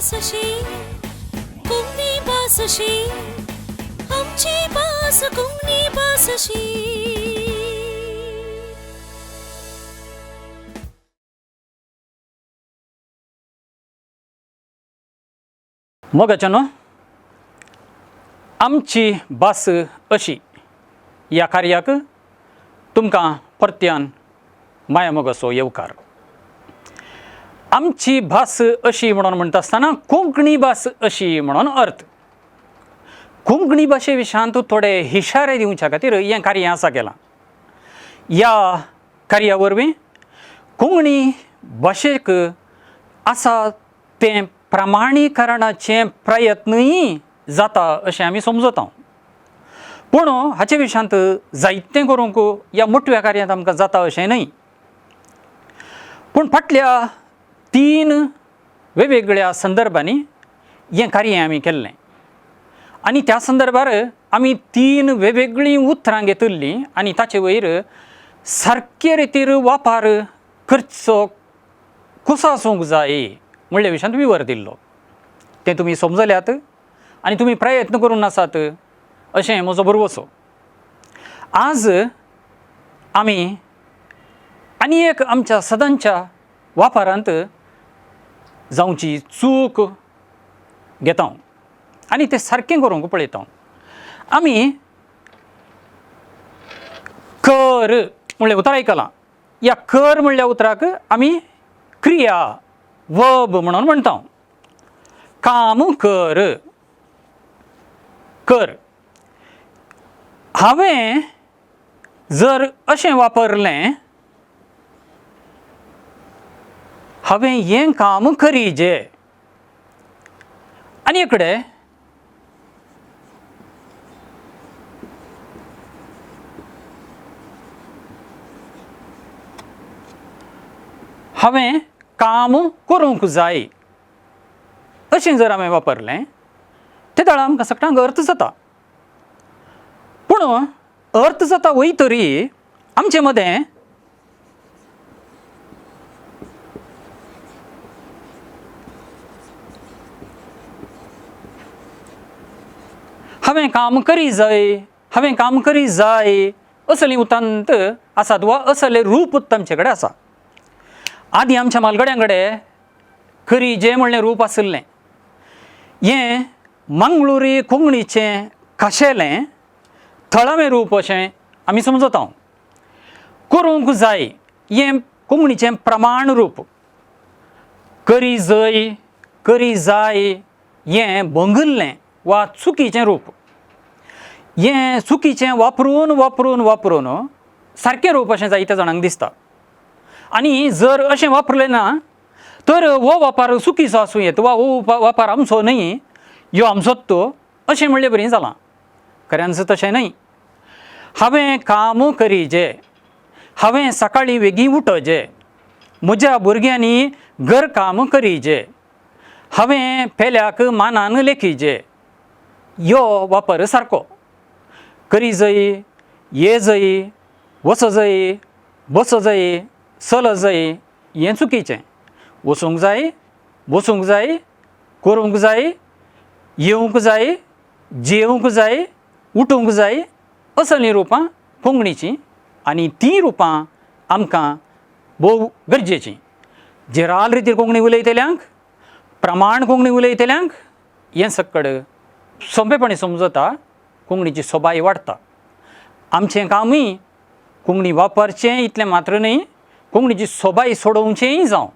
बासशी कुंगनी बासशी आमची बास कुंगनी बासशी. मोगाच्यानो आमची भास अशी ह्या कार्याक तुमकां परत्यान माया मोगाचो येवकार. आमची भास अशी म्हणून म्हणटा आसतना कोंकणी भास अशी म्हणून अर्थ. कोंकणी भाशे विशयांत थोडे इशारे दिवच्या खातीर हें कार्य आसा केलां. ह्या कार्या वरवीं कोंकणी भाशेक आसा तें प्रमाणीकरणाचे प्रयत्नय जाता अशें आमी समजता. पूण हाचे विशयांत जायतें करूंक ह्या मोठव्या कार्यांत आमकां जाता अशें न्हय. पूण फाटल्या 3 वेगवेगळ्या संदर्भांनी हें कार्य आमी केल्लें आनी त्या संदर्भार आमी 3 वेगवेगळीं उतरां घेतिल्लीं आनी ताचे वयर सारके रितीर वापर करचो कसो आसूंक जाय म्हणल्या विशयांत विवर दिल्लो. तें तुमी समजल्यात आनी तुमी प्रयत्न करून आसात अशें म्हजो भरवोसो. आज आमी आनी एक आमच्या सदांच्या वापरांत जावची चूक घेता आनी तें सारकें करूंक पळयता. आमी कर म्हणलें उतर आयकलां. ह्या कर म्हणल्या उतराक आमी क्रिया वर्ब म्हणून म्हणटा. काम कर. कर हांवें जर अशें वापरलें हांवें हें काम करीजें. आनी एक हांवें काम करूंक जाय अशें जर हांवें वापरलें ते दाळा आमकां सगळ्यांक अर्थ जाता. पूण अर्थ जाता वय तरी आमचे मदें हांवें काम करी जाय हांवें काम करी जाय असलीं उतांत आसात वा असलें रूप आमचे कडेन आसा. आदीं आमच्या मालगड्यां कडेन करी जें म्हणलें रूप आशिल्लें. हें मंगळुरी कोंकणीचें खाशेलें थळावें रूप अशें आमी समजता. करूंक जाय हें कोंकणीचें प्रमाण रूप. करी जाय हें भंगिल्लें वा चुकीचें रूप. हें चुकीचें वापरून वापरून वापरून सारकें रूप अशें जायत्या जाणांक दिसता. आनी जर अशें वापरलें ना तर हो वापर चुकीचो आसूं येता वा हो वापर आमचो न्हय ह्यो आमचोच तो अशें म्हणलें बरें जालां. खऱ्यांच तशें न्हय. हांवें काम करीजें. हांवें सकाळीं बेगीन उठोजें. म्हज्या भुरग्यांनी घर काम करीजें. हांवें पेल्याक मानान लेखीजें. ह्यो वापर सारको. करी जाय ये जाय वच जाय बस जाय चल जाय हें चुकीचें. वचूंक जाय बसूंक जाय करूंक जाय येवंक जाय जेवंक जाय उठूंक जाय असलीं रुपां कोंकणीचीं आनी तीं रुपां आमकां भोव गरजेचीं. जेराल रितीर कोंकणी उलयतल्यांक प्रमाण कोंकणी उलयतल्यांक हें सकड सोंपेपणी समजता. कोंकणीची सोबाय वाडटा. आमचें कामूय कोंकणी वापरचें इतलें मात्र न्हय कोंकणीची सोबाय सोडोवचेंय जावं.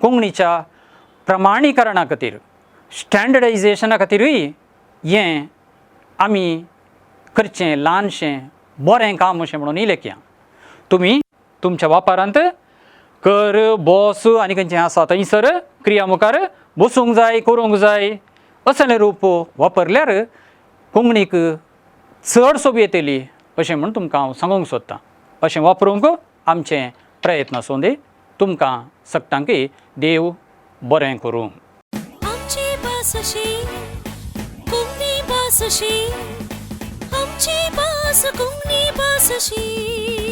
कोंकणीच्या प्रमाणीकरणा खातीर स्टँडर्डायजेशना खातीरूय हें आमी करचें ल्हानशें बरें काम अशें म्हणून इलेख्या. तुमी तुमच्या वापरांत कर बस आनी खंयचें आसा थंयसर क्रिया मुखार बसूंक जाय करूंक जाय असलें रूप वापरल्यार कोंकणीक चड सोब येतली अशें म्हूण तुमकां हांव सांगूंक सोदतां. अशें वापरूंक आमचें प्रयत्न आसूं दी. तुमकां सगळ्यांकय देव बरें करूं. आमची बासशी कुंगनी बासशी आमची बास कुंगनी बासशी.